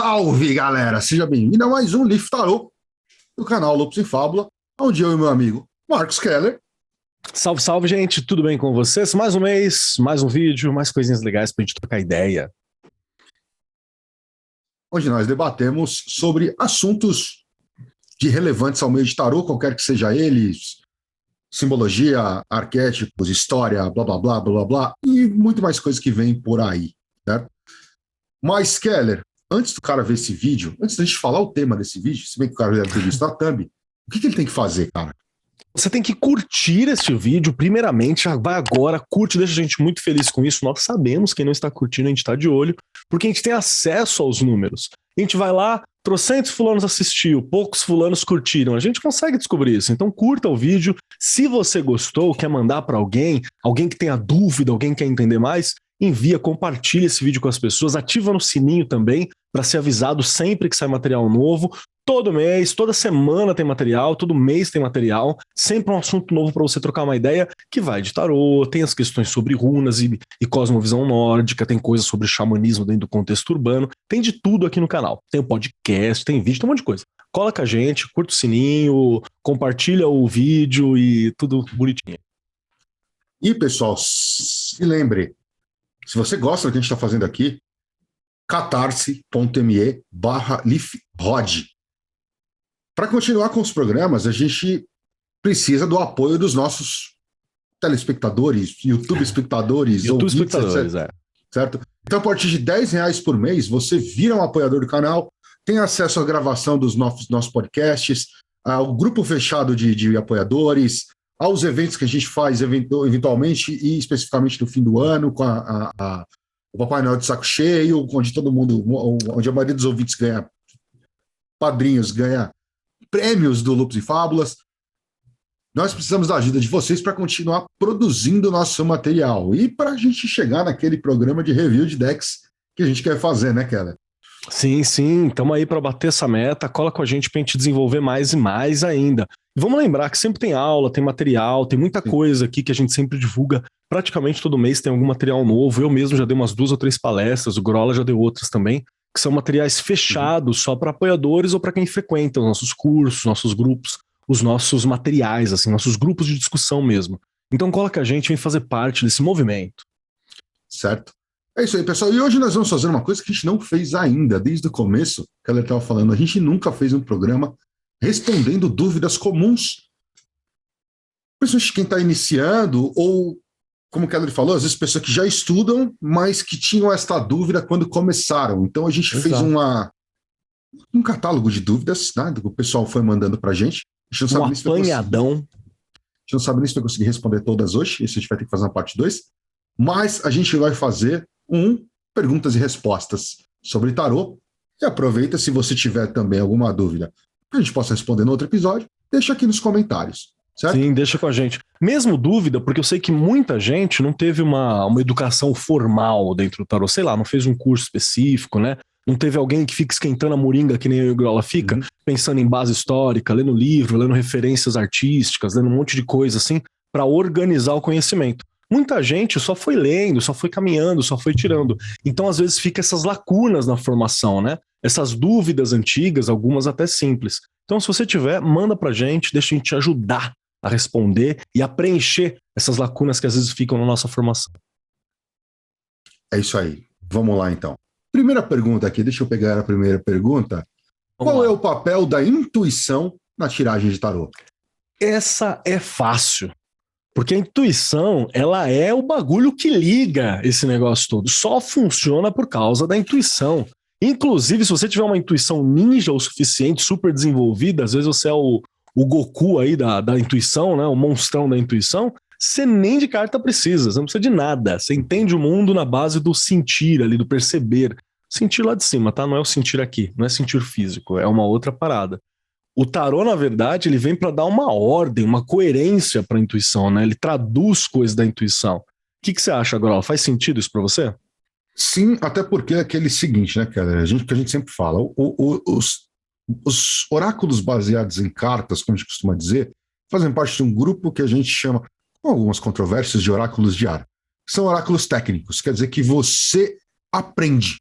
Salve, galera! Seja bem-vindo a mais um Leaf Tarot do canal Lupus e Fábula, onde eu e meu amigo Marcos Keller. Salve, salve, gente! Tudo bem com vocês? Mais um mês, mais um vídeo, mais coisinhas legais pra gente trocar ideia. Onde nós debatemos sobre assuntos de relevantes ao meio de tarô, qualquer que seja eles, simbologia, arquétipos, história, blá, blá, blá, blá, blá, e muito mais coisas que vêm por aí, certo? Mas, Keller, antes do cara ver esse vídeo, antes da gente falar o tema desse vídeo, se bem que o cara deve ter visto na thumb, o que ele tem que fazer, cara? Você tem que curtir este vídeo, primeiramente, já vai agora, curte, deixa a gente muito feliz com isso. Nós sabemos quem não está curtindo, a gente está de olho, porque a gente tem acesso aos números. A gente vai lá, trocentos fulanos assistiu, poucos fulanos curtiram, a gente consegue descobrir isso. Então curta o vídeo, se você gostou, quer mandar para alguém que tenha dúvida, alguém que quer entender mais, envia, compartilha esse vídeo com as pessoas, ativa no sininho também para ser avisado sempre que sai material novo. Todo mês, toda semana tem material, todo mês tem material, sempre um assunto novo para você trocar uma ideia, que vai de tarô, tem as questões sobre runas e cosmovisão nórdica, tem coisas sobre xamanismo dentro do contexto urbano, tem de tudo aqui no canal. Tem o podcast, tem vídeo, tem um monte de coisa. Cola com a gente, curta o sininho, compartilha o vídeo e tudo bonitinho. E, pessoal, se lembre, se você gosta do que a gente está fazendo aqui, catarse.me/leafrod. Para continuar com os programas, a gente precisa do apoio dos nossos telespectadores, YouTube espectadores, ouvintes, espectadores, etc. Certo? Então, a partir de R$10 por mês, você vira um apoiador do canal, tem acesso à gravação dos nossos podcasts, ao grupo fechado de apoiadores, aos eventos que a gente faz eventualmente e especificamente no fim do ano, com o Papai Noel de saco cheio, onde todo mundo, onde a maioria dos ouvintes ganha padrinhos, ganha prêmios do Lupus e Fábulas. Nós precisamos da ajuda de vocês para continuar produzindo nosso material e para a gente chegar naquele programa de review de decks que a gente quer fazer, né, Keller? Sim, estamos aí para bater essa meta, cola com a gente para a gente desenvolver mais e mais ainda. E vamos lembrar que sempre tem aula, tem material, tem muita coisa aqui que a gente sempre divulga, praticamente todo mês tem algum material novo, eu mesmo já dei umas 2 ou 3 palestras, o Grola já deu outras também, que são materiais fechados só para apoiadores ou para quem frequenta os nossos cursos, nossos grupos, os nossos materiais, assim, nossos grupos de discussão mesmo. Então cola com a gente, vem fazer parte desse movimento. Certo. É isso aí, pessoal. E hoje nós vamos fazer uma coisa que a gente não fez ainda, desde o começo, que ela estava falando, a gente nunca fez um programa respondendo dúvidas comuns. Principalmente quem está iniciando, ou, como o Keller falou, às vezes pessoas que já estudam, mas que tinham esta dúvida quando começaram. Então a gente fez um catálogo de dúvidas, né, que o pessoal foi mandando para a gente. A gente não sabe apanhadão. A gente não sabe nem se vai conseguir responder todas hoje, isso a gente vai ter que fazer na parte 2. Mas a gente vai fazer perguntas e respostas sobre tarô. E aproveita, se você tiver também alguma dúvida que a gente possa responder no outro episódio, deixa aqui nos comentários, certo? Sim, deixa com a gente. Mesmo dúvida, porque eu sei que muita gente não teve uma educação formal dentro do tarô, sei lá, não fez um curso específico, né? Não teve alguém que fica esquentando a moringa que nem eu e o Grola fica, pensando em base histórica, lendo livro, lendo referências artísticas, lendo um monte de coisa assim, para organizar o conhecimento. Muita gente só foi lendo, só foi caminhando, só foi tirando. Então, às vezes, fica essas lacunas na formação, né? Essas dúvidas antigas, algumas até simples. Então, se você tiver, manda pra gente, deixa a gente te ajudar a responder e a preencher essas lacunas que às vezes ficam na nossa formação. É isso aí. Vamos lá, então. Primeira pergunta aqui, deixa eu pegar a primeira pergunta. Qual é o papel da intuição na tiragem de tarô? Essa é fácil. Porque a intuição, ela é o bagulho que liga esse negócio todo. Só funciona por causa da intuição. Inclusive, se você tiver uma intuição ninja o suficiente, super desenvolvida, às vezes você é o Goku aí da intuição, né? O monstrão da intuição, você nem de carta precisa, você não precisa de nada. Você entende o mundo na base do sentir ali, do perceber. Sentir lá de cima, tá? Não é o sentir aqui, não é sentir físico, é uma outra parada. O tarô, na verdade, ele vem para dar uma ordem, uma coerência para a intuição, né? Ele traduz coisas da intuição. O que você acha, Grola? Faz sentido isso para você? Sim, até porque é aquele seguinte, né, cara? Que a gente sempre fala, os oráculos baseados em cartas, como a gente costuma dizer, fazem parte de um grupo que a gente chama, com algumas controvérsias, de oráculos de ar. São oráculos técnicos, quer dizer que você aprende.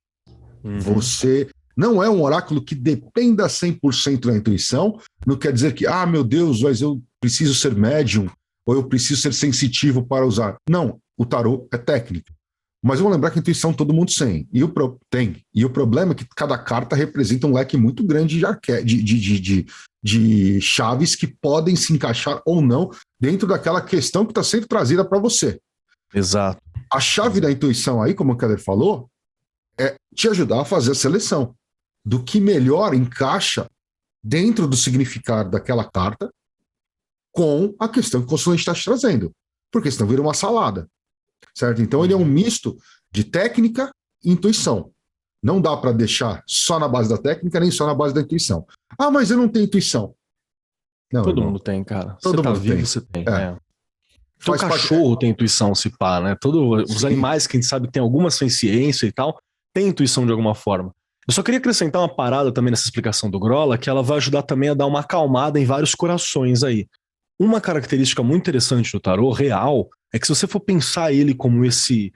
Você Não é um oráculo que dependa 100% da intuição, não quer dizer que, meu Deus, mas eu preciso ser médium, ou eu preciso ser sensitivo para usar. Não, o tarô é técnico. Mas vamos lembrar que a intuição todo mundo tem. E o problema é que cada carta representa um leque muito grande de chaves que podem se encaixar ou não dentro daquela questão que está sendo trazida para você. Exato. A chave da intuição aí, como o Keller falou, é te ajudar a fazer a seleção do que melhor encaixa dentro do significado daquela carta com a questão que o consulente está te trazendo. Porque senão vira uma salada. Certo? Então ele é um misto de técnica e intuição. Não dá para deixar só na base da técnica, nem só na base da intuição. Mas eu não tenho intuição. Não, todo mundo tem, cara. Todo mundo vivo, tem. Você tem. O cachorro tem intuição, se pá, né? Os animais que a gente sabe que tem alguma ciência e tal, tem intuição de alguma forma. Eu só queria acrescentar uma parada também nessa explicação do Grola, que ela vai ajudar também a dar uma acalmada em vários corações aí. Uma característica muito interessante do tarô real é que se você for pensar ele como esse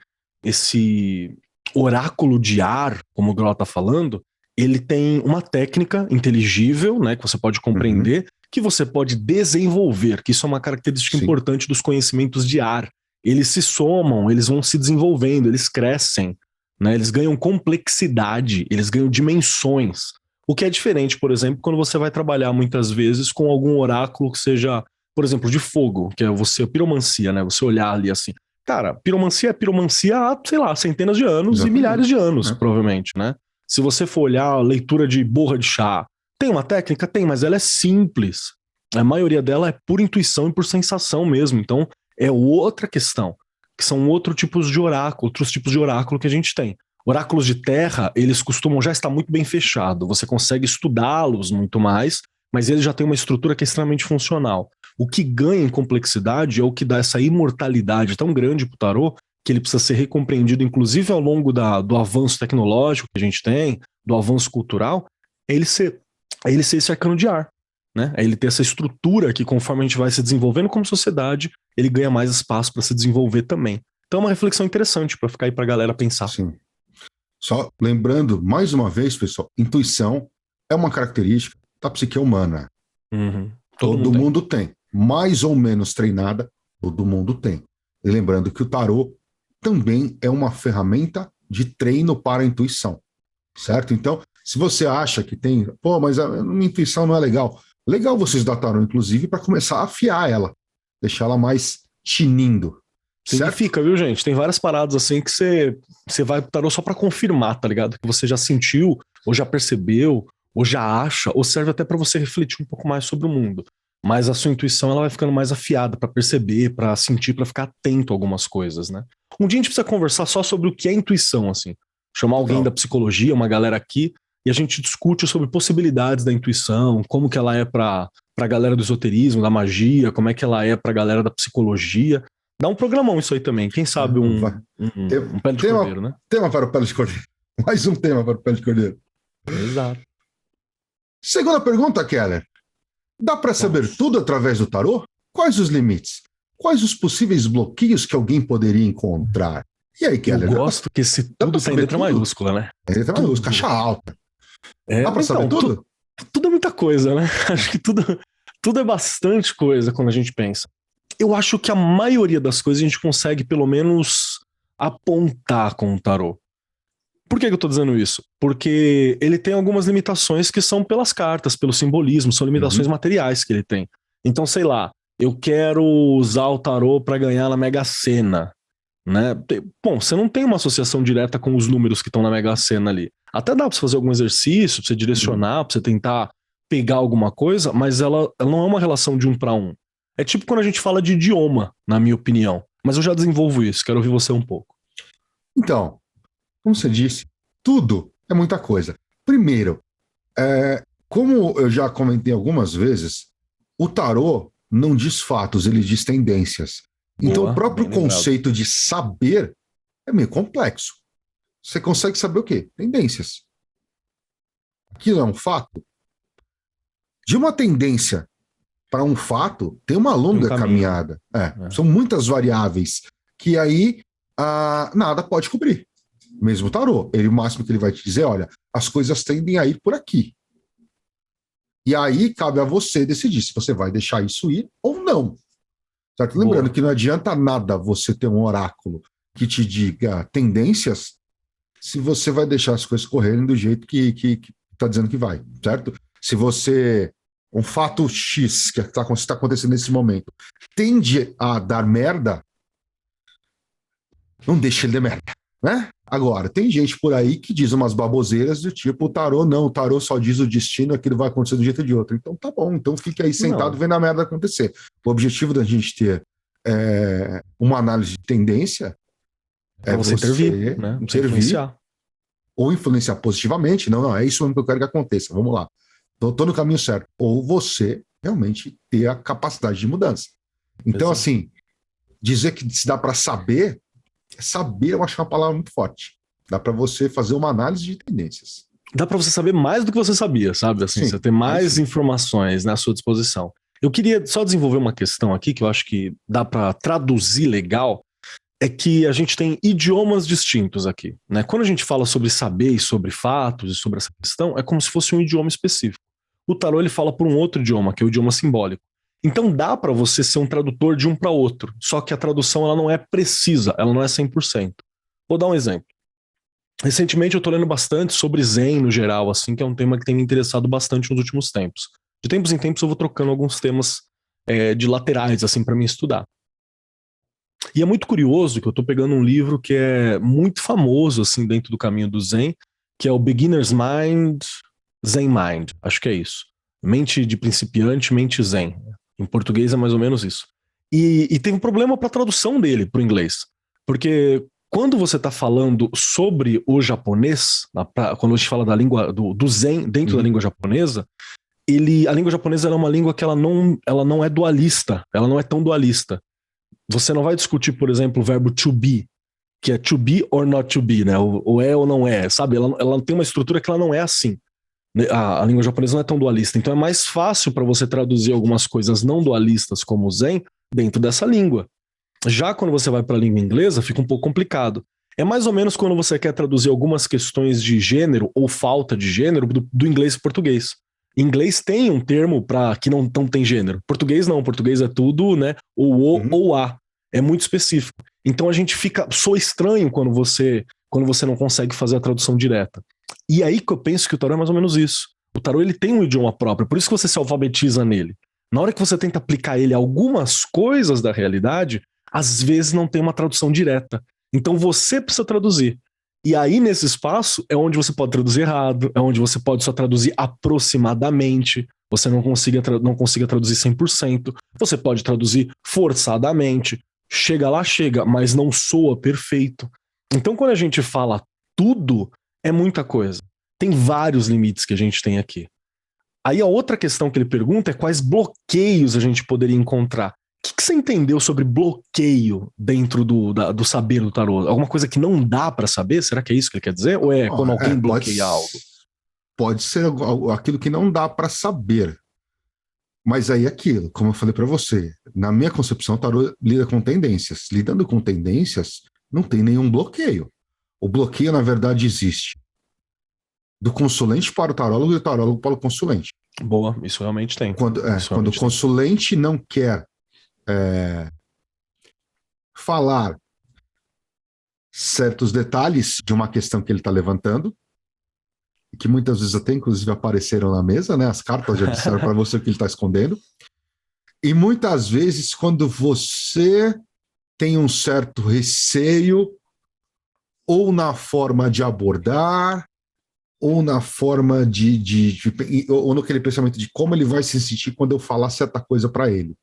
oráculo de ar, como o Grola tá falando, ele tem uma técnica inteligível, né, que você pode compreender, que você pode desenvolver, que isso é uma característica importante dos conhecimentos de ar. Eles se somam, eles vão se desenvolvendo, eles crescem, né, eles ganham complexidade, eles ganham dimensões. O que é diferente, por exemplo, quando você vai trabalhar muitas vezes com algum oráculo que seja, por exemplo, de fogo, que é a piromancia, né? Você olhar ali assim. Cara, piromancia é piromancia há, sei lá, centenas de anos. Exatamente. E milhares de anos, provavelmente, né? Se você for olhar a leitura de borra de chá, tem uma técnica? Tem, mas ela é simples. A maioria dela é por intuição e por sensação mesmo. Então, é outra questão, que são outros tipos de oráculo que a gente tem. Oráculos de terra, eles costumam já estar muito bem fechados. Você consegue estudá-los muito mais, mas eles já têm uma estrutura que é extremamente funcional. O que ganha em complexidade é o que dá essa imortalidade tão grande para o tarô, que ele precisa ser recompreendido, inclusive ao longo do avanço tecnológico que a gente tem, do avanço cultural, é ele ser esse arcano de ar, né? É ele ter essa estrutura que, conforme a gente vai se desenvolvendo como sociedade, ele ganha mais espaço para se desenvolver também. Então é uma reflexão interessante para ficar aí para a galera pensar. Sim. Só lembrando, mais uma vez, pessoal, intuição é uma característica da psique humana. Todo mundo tem. Mais ou menos treinada, todo mundo tem. E lembrando que o tarô também é uma ferramenta de treino para a intuição, certo? Então, se você acha que tem, mas a minha intuição não é legal, legal você estudar tarô, inclusive, para começar a afiar ela, deixar ela mais tinindo. Significa, viu, gente? Tem várias paradas assim que você vai pro tarô só para confirmar, tá ligado? Que você já sentiu, ou já percebeu, ou já acha, ou serve até para você refletir um pouco mais sobre o mundo. Mas a sua intuição ela vai ficando mais afiada para perceber, para sentir, para ficar atento a algumas coisas, né? Um dia a gente precisa conversar só sobre o que é intuição, assim. Chamar alguém da psicologia, uma galera aqui, e a gente discute sobre possibilidades da intuição, como que ela é pra galera do esoterismo, da magia, como é que ela é pra galera da psicologia. Dá um programão isso aí também. Quem sabe um pé de cordeiro, né? Tema para o pé de cordeiro. Mais um tema para o pé de cordeiro. Exato. Segunda pergunta, Keller. Dá para saber tudo através do tarô? Quais os limites? Quais os possíveis bloqueios que alguém poderia encontrar? E aí, Keller? Eu gosto que esse tudo tem letra maiúscula, né? É letra maiúscula, caixa alta. Dá para saber tudo? Tudo é muita coisa, né? Acho que tudo é bastante coisa quando a gente pensa. Eu acho que a maioria das coisas a gente consegue pelo menos apontar com o tarô. Por que eu tô dizendo isso? Porque ele tem algumas limitações que são pelas cartas, pelo simbolismo, são limitações materiais que ele tem. Então, sei lá, eu quero usar o tarô para ganhar na Mega Sena, né? Bom, você não tem uma associação direta com os números que estão na Mega Sena ali. Até dá pra você fazer algum exercício, pra você direcionar, pra você tentar pegar alguma coisa, mas ela não é uma relação de 1 para 1. É tipo quando a gente fala de idioma, na minha opinião. Mas eu já desenvolvo isso, quero ouvir você um pouco. Então, como você disse, tudo é muita coisa. Primeiro, como eu já comentei algumas vezes, o tarô não diz fatos, ele diz tendências. Então, o próprio conceito de saber é meio complexo. Você consegue saber o quê? Tendências. Aquilo é um fato? De uma tendência para um fato, tem uma longa caminhada. São muitas variáveis que aí nada pode cobrir. Mesmo tarô. O máximo que ele vai te dizer, olha, as coisas tendem a ir por aqui. E aí cabe a você decidir se você vai deixar isso ir ou não. Certo? Lembrando que não adianta nada você ter um oráculo que te diga tendências se você vai deixar as coisas correrem do jeito que está dizendo que vai, certo? Se você, um fato X que está acontecendo nesse momento, tende a dar merda, não deixa ele dar merda, né? Agora, tem gente por aí que diz umas baboseiras do tipo, o tarô não, o tarô só diz o destino, aquilo vai acontecer de um jeito ou de outro. Então tá bom, então fique aí sentado vendo a merda acontecer. O objetivo da gente ter uma análise de tendência é você intervir, né? Influenciar. Ou influenciar positivamente. Não, é isso mesmo que eu quero que aconteça. Vamos lá. Tô no caminho certo. Ou você realmente ter a capacidade de mudança. Então, assim, dizer que se dá para saber, eu acho uma palavra muito forte. Dá para você fazer uma análise de tendências. Dá para você saber mais do que você sabia, sabe? Assim, você ter mais informações à sua disposição. Eu queria só desenvolver uma questão aqui que eu acho que dá para traduzir legal. É que a gente tem idiomas distintos aqui, né? Quando a gente fala sobre saber e sobre fatos e sobre essa questão, é como se fosse um idioma específico. O tarô ele fala por um outro idioma, que é o idioma simbólico. Então dá para você ser um tradutor de um para outro, só que a tradução ela não é precisa, ela não é 100%. Vou dar um exemplo. Recentemente eu tô lendo bastante sobre Zen no geral, assim, que é um tema que tem me interessado bastante nos últimos tempos. De tempos em tempos eu vou trocando alguns temas de laterais, assim, para mim estudar. E é muito curioso que eu tô pegando um livro que é muito famoso, assim, dentro do caminho do Zen, que é o Beginner's Mind, Zen Mind, acho que é isso. Mente de principiante, mente Zen. Em português é mais ou menos isso. E tem um problema para a tradução dele para o inglês. Porque quando você está falando sobre o japonês, quando a gente fala da língua do Zen dentro da língua japonesa, a língua japonesa é uma língua que ela não é dualista, ela não é tão dualista. Você não vai discutir, por exemplo, o verbo to be, que é to be or not to be, né? Ou é ou não é, sabe? Ela tem uma estrutura que ela não é assim. A língua japonesa não é tão dualista, então é mais fácil para você traduzir algumas coisas não dualistas como o Zen dentro dessa língua. Já quando você vai para a língua inglesa, fica um pouco complicado. É mais ou menos quando você quer traduzir algumas questões de gênero ou falta de gênero do inglês para português. Em inglês tem um termo para que não tem gênero. Português não, português é tudo, né? Ou a. É muito específico. Então a gente soa estranho quando você não consegue fazer a tradução direta. E aí que eu penso que o tarô é mais ou menos isso. O tarô ele tem um idioma próprio, por isso que você se alfabetiza nele. Na hora que você tenta aplicar ele a algumas coisas da realidade, às vezes não tem uma tradução direta. Então você precisa traduzir. E aí nesse espaço é onde você pode traduzir errado, é onde você pode só traduzir aproximadamente, você não consiga traduzir 100%, você pode traduzir forçadamente, chega lá, mas não soa perfeito. Então quando a gente fala tudo, é muita coisa. Tem vários limites que a gente tem aqui. Aí a outra questão que ele pergunta é quais bloqueios a gente poderia encontrar. O que você entendeu sobre bloqueio dentro do saber do tarô? Alguma coisa que não dá para saber? Será que é isso que ele quer dizer? Ou é quando alguém bloqueia algo? Pode ser aquilo que não dá para saber. Mas aí aquilo, como eu falei para você, na minha concepção, o tarô lida com tendências. Lidando com tendências, não tem nenhum bloqueio. O bloqueio, na verdade, existe do consulente para o tarólogo e do tarólogo para o consulente. Boa, isso realmente tem. Quando o consulente não quer falar certos detalhes de uma questão que ele está levantando, que muitas vezes até inclusive apareceram na mesa, né? As cartas já disseram para você o que ele está escondendo. E muitas vezes, quando você tem um certo receio, ou na forma de abordar, ou na forma ou naquele pensamento de como ele vai se sentir quando eu falar certa coisa para ele,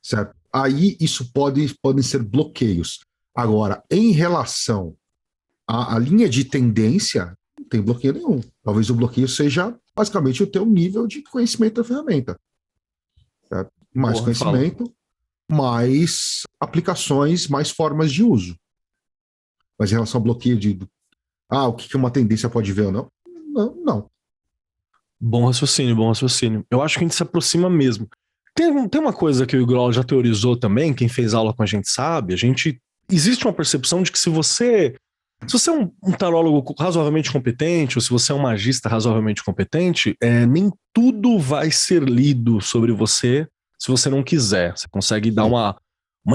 certo? Aí isso podem ser bloqueios. Agora, em relação à linha de tendência, não tem bloqueio nenhum. Talvez o bloqueio seja basicamente o teu nível de conhecimento da ferramenta. Certo? Mais conhecimento, mais aplicações, mais formas de uso. Mas em relação ao bloqueio o que uma tendência pode ver ou não? Não. Bom raciocínio. Eu acho que a gente se aproxima mesmo. Tem uma coisa que o Grohl já teorizou também, quem fez aula com a gente sabe, existe uma percepção de que se você Se você é um tarólogo razoavelmente competente, ou se você é um magista razoavelmente competente, nem tudo vai ser lido sobre você se você não quiser. Você consegue dar uma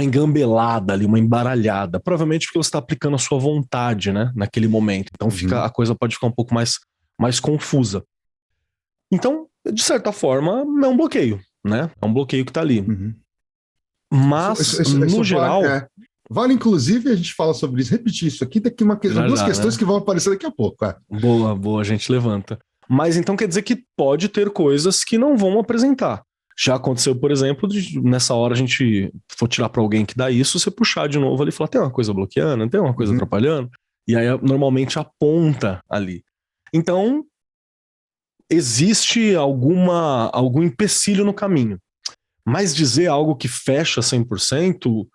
engambelada ali, uma embaralhada. Provavelmente porque você está aplicando a sua vontade, né, naquele momento. Então a coisa pode ficar um pouco mais confusa. Então, de certa forma, é um bloqueio, né? É um bloqueio que está ali. Mas, no geral... Vale, inclusive, a gente fala sobre isso, repetir isso aqui, daqui duas questões, né, que vão aparecer daqui a pouco. Boa, a gente levanta. Mas então quer dizer que pode ter coisas que não vão apresentar. Já aconteceu, por exemplo, nessa hora a gente for tirar para alguém que dá isso, você puxar de novo ali e falar, tem uma coisa bloqueando, tem uma coisa atrapalhando, e aí normalmente aponta ali. Então, existe algum empecilho no caminho. Mas dizer algo que fecha 100%,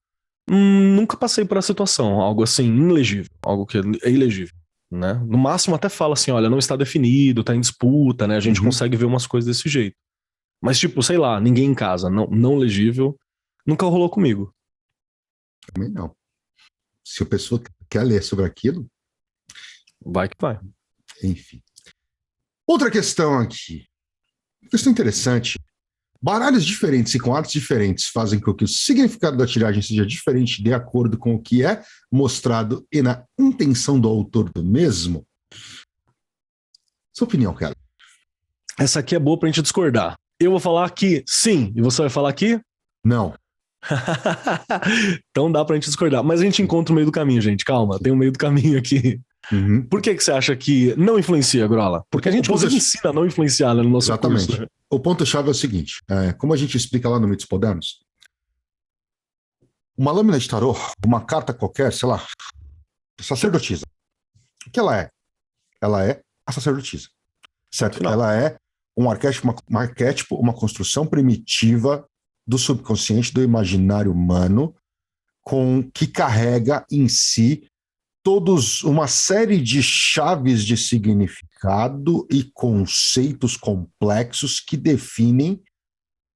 nunca passei por essa situação, algo assim, ilegível, algo que é ilegível, né? No máximo até fala assim, olha, não está definido, está em disputa, né? A gente consegue ver umas coisas desse jeito. Mas tipo, sei lá, ninguém em casa, não legível, nunca rolou comigo. Também não. Se a pessoa quer ler sobre aquilo... Vai que vai. Enfim. Outra questão aqui. Questão interessante. Baralhos diferentes e com artes diferentes fazem com que o significado da tiragem seja diferente de acordo com o que é mostrado e na intenção do autor do mesmo? Sua opinião, cara? Essa aqui é boa pra gente discordar. Eu vou falar que sim, e você vai falar que não. Então dá pra gente discordar. Mas a gente encontra o meio do caminho, gente. Calma, tem um meio do caminho aqui. Por que você acha que não influencia, Grola? Porque a gente ensina a não influenciar no nosso Exatamente. curso. O ponto-chave é o seguinte, como a gente explica lá no Mitos Modernos, uma lâmina de tarô, uma carta qualquer, sei lá, sacerdotisa. O que ela é? Ela é a sacerdotisa, certo? Não. Ela é um arquétipo, uma construção primitiva do subconsciente, do imaginário humano, que carrega em si uma série de chaves de significado e conceitos complexos que definem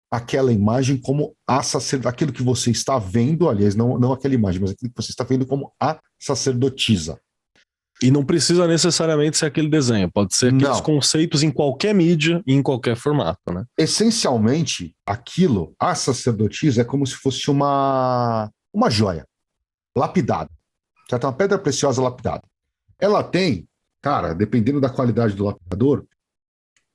aquela imagem como aquilo que você está vendo, aliás, não aquela imagem, mas aquilo que você está vendo como a sacerdotisa. E não precisa necessariamente ser aquele desenho, pode ser aqueles conceitos em qualquer mídia e em qualquer formato, né? Essencialmente, a sacerdotisa é como se fosse uma joia lapidada. Certo? Uma pedra preciosa lapidada. Ela tem, cara, dependendo da qualidade do lapidador,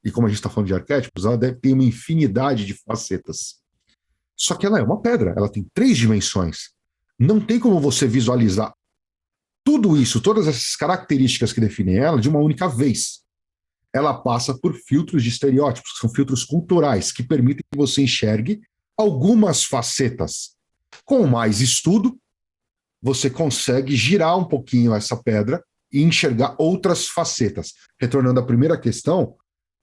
e como a gente está falando de arquétipos, ela deve ter uma infinidade de facetas. Só que ela é uma pedra, ela tem 3 dimensões. Não tem como você visualizar tudo isso, todas essas características que definem ela, de uma única vez. Ela passa por filtros de estereótipos, que são filtros culturais, que permitem que você enxergue algumas facetas. Com mais estudo, você consegue girar um pouquinho essa pedra e enxergar outras facetas. Retornando à primeira questão,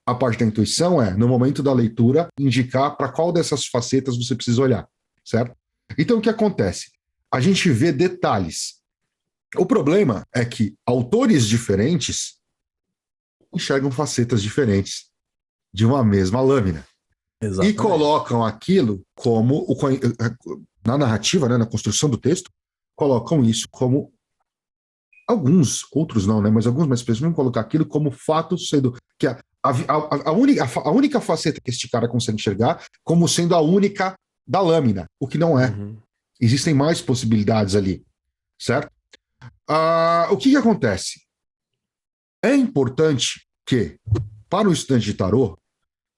a parte da intuição no momento da leitura, indicar para qual dessas facetas você precisa olhar, certo? Então, o que acontece? A gente vê detalhes. O problema é que autores diferentes enxergam facetas diferentes de uma mesma lâmina. Exatamente. E colocam aquilo como, na narrativa, né, na construção do texto, colocam isso como alguns, outros não, né? Mas alguns mais específicos vão colocar aquilo como fato, sendo que a única faceta que este cara consegue enxergar como sendo a única da lâmina, o que não é. Existem mais possibilidades ali, certo? O que acontece? É importante que, para o estudante de tarô,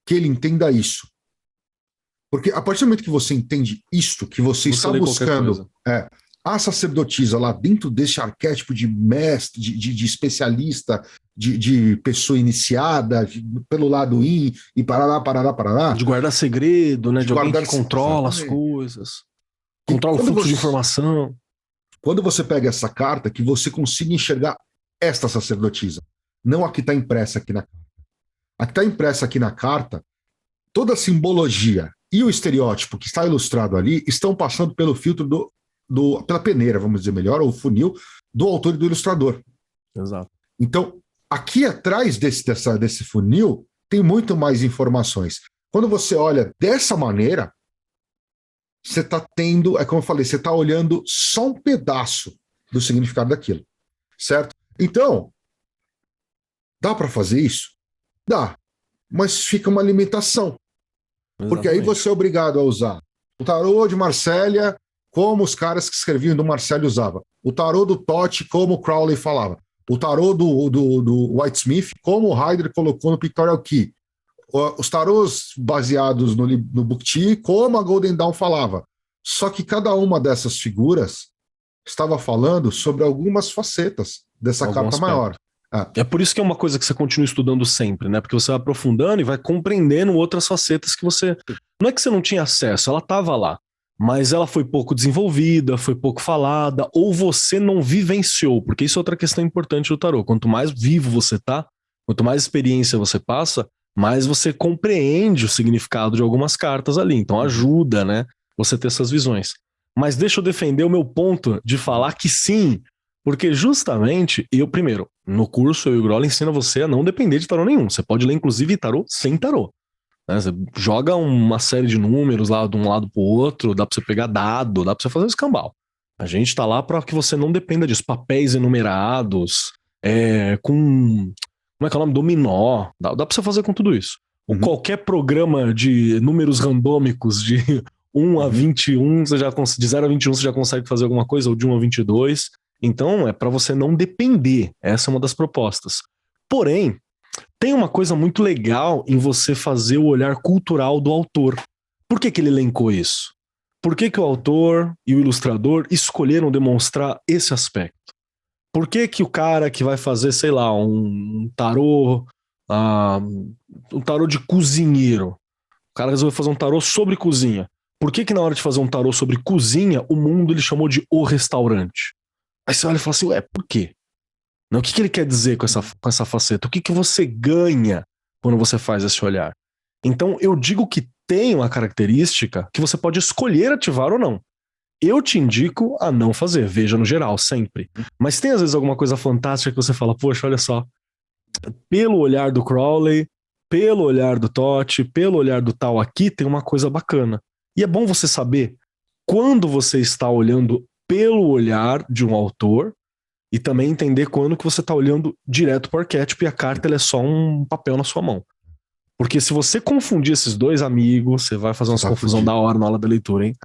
que ele entenda isso. Porque a partir do momento que você entende isto, que você está buscando a sacerdotisa lá dentro desse arquétipo de mestre, de especialista, de pessoa iniciada, pelo lado yin, e parará. De guardar segredo, né? De alguém que controla as coisas. Controla o fluxo de informação. Quando você pega essa carta, que você consiga enxergar esta sacerdotisa, não a que está impressa aqui na carta. A que está impressa aqui na carta, toda a simbologia e o estereótipo que está ilustrado ali estão passando pelo filtro pela peneira, vamos dizer melhor, ou funil, do autor e do ilustrador. Exato. Então, aqui atrás desse funil, tem muito mais informações. Quando você olha dessa maneira, você está tendo, como eu falei, você está olhando só um pedaço do significado daquilo. certo? Então, dá para fazer isso? Dá, mas fica uma limitação. Porque aí você é obrigado a usar o tarô de Marsella como os caras que escreviam do Marsella usavam. O tarô do Totti como o Crowley falava. O tarô do Whitesmith como o Hyder colocou no Pictorial Key. Os tarôs baseados no Book como a Golden Dawn falava. Só que cada uma dessas figuras estava falando sobre algumas facetas dessa carta maior. É por isso que é uma coisa que você continua estudando sempre, né? Porque você vai aprofundando e vai compreendendo outras facetas que você... Não é que você não tinha acesso, ela estava lá, mas ela foi pouco desenvolvida, foi pouco falada, ou você não vivenciou, porque isso é outra questão importante do tarô. Quanto mais vivo você tá, quanto mais experiência você passa, mais você compreende o significado de algumas cartas ali. Então ajuda, né? Você ter essas visões. Mas deixa eu defender o meu ponto de falar que sim, porque justamente, primeiro, no curso eu e o Grola ensina você a não depender de tarô nenhum. Você pode ler, inclusive, tarô sem tarô. Né? Você joga uma série de números lá de um lado pro outro, dá pra você pegar dado, dá pra você fazer um escambau. A gente tá lá pra que você não dependa disso. Papéis enumerados, com... Como é que é o nome? Dominó. Dá pra você fazer com tudo isso. Ou qualquer programa de números randômicos de 1 a 21, de 0 a 21 você já consegue fazer alguma coisa, ou de 1 a 22. Então, é para você não depender. Essa é uma das propostas. Porém, tem uma coisa muito legal em você fazer o olhar cultural do autor. Por que ele elencou isso? Por que o autor e o ilustrador escolheram demonstrar esse aspecto? Por que o cara que vai fazer, sei lá, um tarô de cozinheiro, o cara resolveu fazer um tarô sobre cozinha. Por que na hora de fazer um tarô sobre cozinha, o mundo ele chamou de O Restaurante? Aí você olha e fala assim, por quê? Não, o que ele quer dizer com essa faceta? O que você ganha quando você faz esse olhar? Então, eu digo que tem uma característica que você pode escolher ativar ou não. Eu te indico a não fazer, veja no geral, sempre. Mas tem às vezes alguma coisa fantástica que você fala, poxa, olha só, pelo olhar do Crowley, pelo olhar do Totti, pelo olhar do tal aqui, tem uma coisa bacana. E é bom você saber quando você está olhando pelo olhar de um autor e também entender quando que você está olhando direto para o arquétipo e a carta ela é só um papel na sua mão. Porque se você confundir esses dois amigos, você vai fazer uma confusão da hora na hora da leitura, hein?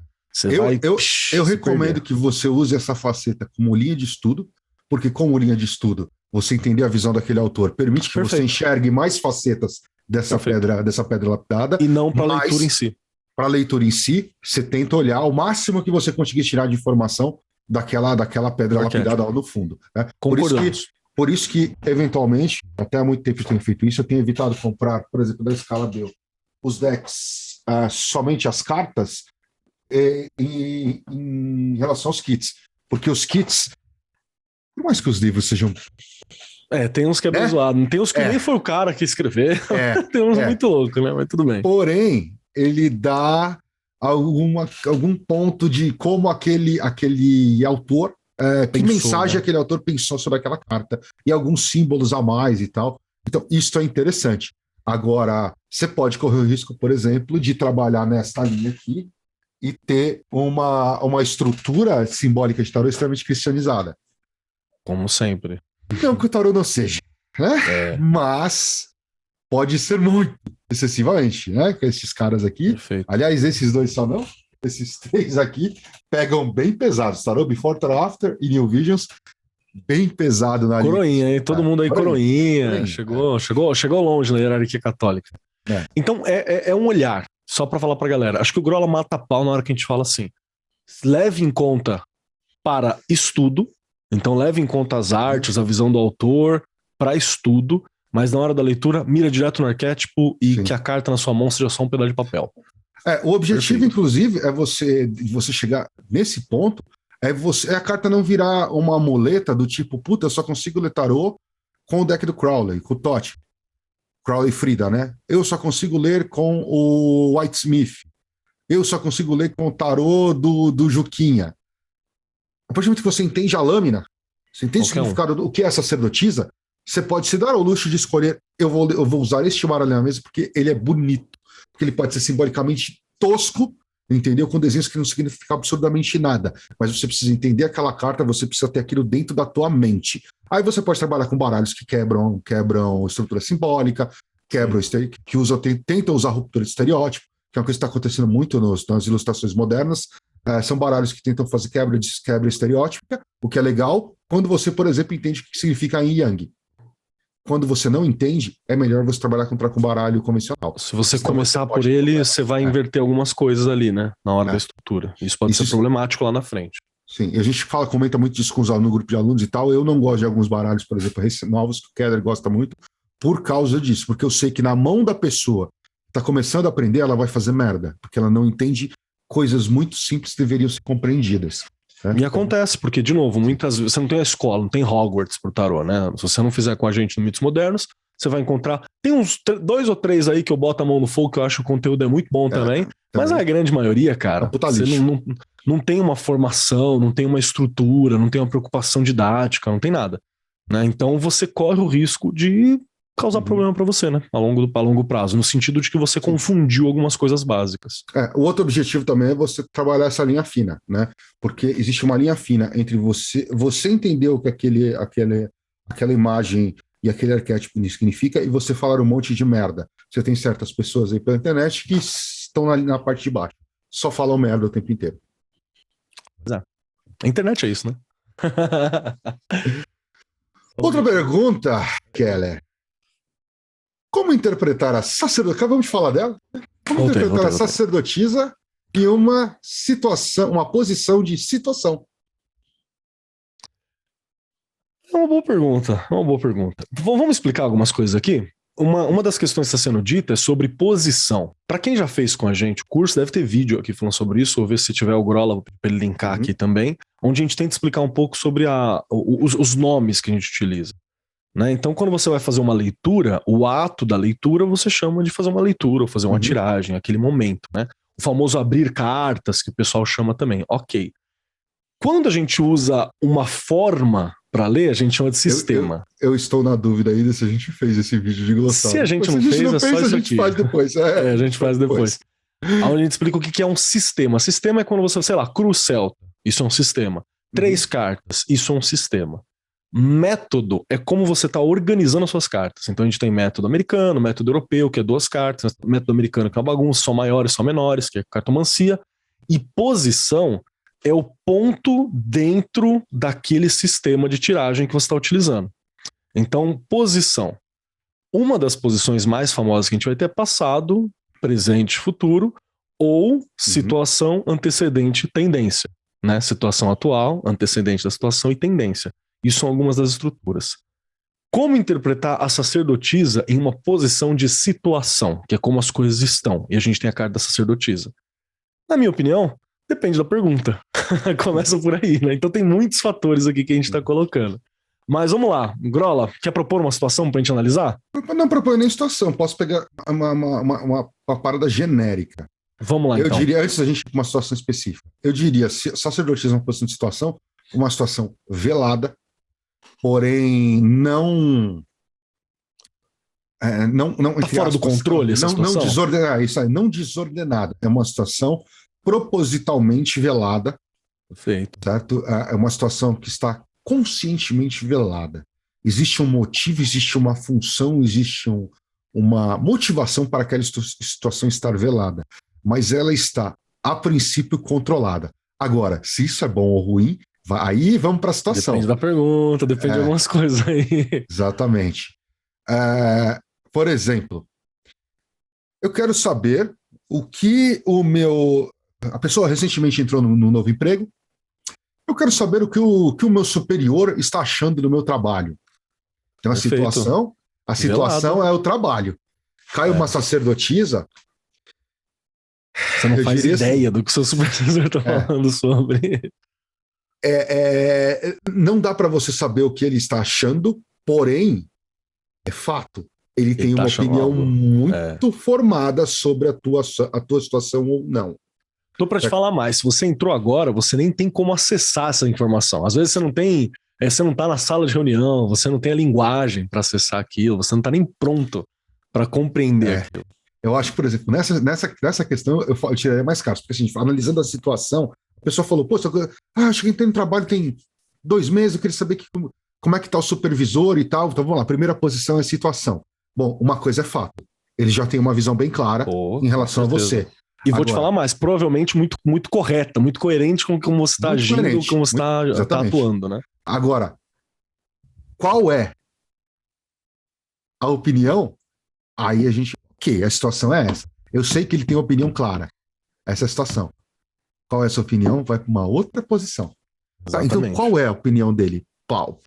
Eu recomendo que você use essa faceta como linha de estudo, porque como linha de estudo, você entender a visão daquele autor permite que você enxergue mais facetas dessa pedra lapidada. E não para a leitura em si. Para a leitura em si, você tenta olhar o máximo que você conseguir tirar de informação daquela pedra lapidada lá no fundo. Né? Por isso que, eventualmente, até há muito tempo eu tenho feito isso, eu tenho evitado comprar, por exemplo, da escala Bell, os decks, somente as cartas, em relação aos kits. Porque os kits, por mais que os livros sejam... tem uns que é bem zoado. Tem uns que nem foi o cara que escreveu. Tem uns muito loucos, né? Mas tudo bem. Porém, ele dá algum ponto de como aquele autor, que mensagem aquele autor pensou sobre aquela carta, e alguns símbolos a mais e tal. Então, isso é interessante. Agora, você pode correr o risco, por exemplo, de trabalhar nesta linha aqui e ter uma estrutura simbólica de tarô extremamente cristianizada. Como sempre. Não que o tarô não seja, né? Mas pode ser muito excessivamente, né? Com esses caras aqui. Perfeito. Aliás, esses dois só não. Esses três aqui pegam bem pesados. Tarô Before, Tarô After e New Visions. Bem pesado na coroinha, hein? Todo mundo aí coroinha. Chegou longe na hierarquia católica. Então, é um olhar. Só pra falar pra galera. Acho que o Grola mata pau na hora que a gente fala assim. Leve em conta para estudo. Então, leve em conta as artes, a visão do autor para estudo. Mas na hora da leitura, mira direto no arquétipo e que a carta na sua mão seja só um pedaço de papel. O objetivo, inclusive, é você chegar nesse ponto, é a carta não virar uma muleta do tipo, puta, eu só consigo ler tarô com o deck do Crowley, com o Totti. Crowley Frida, né? Eu só consigo ler com o Whitesmith. Eu só consigo ler com o tarô do Juquinha. A partir do momento que você entende a lâmina, você entende o significado do que é sacerdotisa, você pode se dar ao luxo de escolher, eu vou usar este baralho na mesa porque ele é bonito, porque ele pode ser simbolicamente tosco, entendeu? Com desenhos que não significam absurdamente nada, mas você precisa entender aquela carta, você precisa ter aquilo dentro da tua mente. Aí você pode trabalhar com baralhos que quebram estrutura simbólica, tentam usar ruptura de estereótipo, que é uma coisa que está acontecendo muito nas ilustrações modernas. São baralhos que tentam fazer quebra estereótipa, o que é legal quando você, por exemplo, entende o que significa yin e yang. Quando você não entende, é melhor você trabalhar com baralho convencional. Se você começar por ele, você vai inverter algumas coisas ali, né? Na hora da estrutura. Isso pode ser problemático lá na frente. Sim, e a gente comenta muito disso com os alunos, no grupo de alunos e tal. Eu não gosto de alguns baralhos, por exemplo, novos, que o Keller gosta muito, por causa disso. Porque eu sei que na mão da pessoa que está começando a aprender, ela vai fazer merda. Porque ela não entende coisas muito simples que deveriam ser compreendidas. E acontece, porque, de novo, muitas vezes você não tem a escola, não tem Hogwarts pro tarô, né? Se você não fizer com a gente no Mitos Modernos, você vai encontrar. Tem uns 2 ou 3 aí que eu boto a mão no fogo, que eu acho que o conteúdo é muito bom também. Mas a grande maioria, cara, você não tem uma formação, não tem uma estrutura, não tem uma preocupação didática, não tem nada. Né? Então você corre o risco de causar problema para você, né? A longo prazo, no sentido de que você confundiu algumas coisas básicas. O outro objetivo também é você trabalhar essa linha fina, né? Porque existe uma linha fina entre você entender o que aquela imagem e aquele arquétipo significa e você falar um monte de merda. Você tem certas pessoas aí pela internet que estão na parte de baixo, só falam merda o tempo inteiro. A internet é isso, né? Outra pergunta, Keller. Como interpretar a sacerdotisa? Acabamos de falar dela. Como interpretar a sacerdotisa em uma situação, uma posição de situação? É uma boa pergunta, Vamos explicar algumas coisas aqui? Uma das questões que está sendo dita é sobre posição. Para quem já fez com a gente o curso, deve ter vídeo aqui falando sobre isso, ou ver se tiver o Grola para ele linkar aqui também, onde a gente tenta explicar um pouco sobre os nomes que a gente utiliza. Né? Então, quando você vai fazer uma leitura, o ato da leitura você chama de fazer uma leitura, ou fazer uma tiragem, aquele momento, né? O famoso abrir cartas, que o pessoal chama também. Ok. Quando a gente usa uma forma para ler, a gente chama de sistema. Eu estou na dúvida ainda se a gente fez esse vídeo de glossário. Se a gente não fez, é só isso a gente aqui. faz depois. A gente faz depois. Onde a gente explica o que é um sistema. Sistema é quando você, sei lá, cruz celta. Isso é um sistema. 3 cartas. Isso é um sistema. Método é como você está organizando as suas cartas. Então a gente tem método americano, método europeu, que é 2 cartas, método americano, que é uma bagunça, só maiores, só menores, que é cartomancia, e posição é o ponto dentro daquele sistema de tiragem que você está utilizando. Então, posição. Uma das posições mais famosas que a gente vai ter é passado, presente, futuro, ou situação, antecedente, tendência. Né? Situação atual, antecedente da situação e tendência. Isso são algumas das estruturas. Como interpretar a sacerdotisa em uma posição de situação, que é como as coisas estão, e a gente tem a carta da sacerdotisa? Na minha opinião, depende da pergunta. Começa por aí, né? Então tem muitos fatores aqui que a gente está colocando. Mas vamos lá, Grola, quer propor uma situação para a gente analisar? Não proponho nem situação, posso pegar uma parada genérica. Vamos lá, então. Eu diria, antes da gente ir para uma situação específica, eu diria, sacerdotisa é uma posição de situação, uma situação velada, porém não tá fora do controle essa situação? Não desordenada, isso aí, não desordenada. É uma situação propositalmente velada. Perfeito. Certo? É uma situação que está conscientemente velada. Existe um motivo, existe uma função, existe uma motivação para aquela situação estar velada. Mas ela está, a princípio, controlada. Agora, se isso é bom ou ruim, aí vamos para a situação. Depende da pergunta, depende de algumas coisas aí. Exatamente. Por exemplo, eu quero saber o que a pessoa recentemente entrou no novo emprego. Eu quero saber o que o meu superior está achando do meu trabalho. Então, a situação velado. É o trabalho. Cai uma sacerdotisa. Você não faz ideia do que o seu supervisor está falando sobre. Não dá para você saber o que ele está achando, porém, é fato. Ele tem uma opinião muito formada sobre a tua situação ou não. Tô para te falar mais. Se você entrou agora, você nem tem como acessar essa informação. Às vezes você não tem, você não tá na sala de reunião, você não tem a linguagem para acessar aquilo, você não tá nem pronto para compreender aquilo. Eu acho que, por exemplo, nessa questão eu tiraria mais caros, porque assim, analisando a situação, a pessoa falou, pô, acho que entrei no trabalho tem 2 meses, eu queria saber como é que tá o supervisor e tal. Então vamos lá, primeira posição é situação. Bom, uma coisa é fato, ele já tem uma visão bem clara em relação a você. E vou te falar mais, provavelmente muito, muito correta, muito coerente com como você está agindo, como você está atuando, né? Agora, qual é a opinião? Aí a gente... Ok, a situação é essa. Eu sei que ele tem opinião clara. Essa é a situação. Qual é a sua opinião? Vai para uma outra posição. Tá, então, qual é a opinião dele? Pau.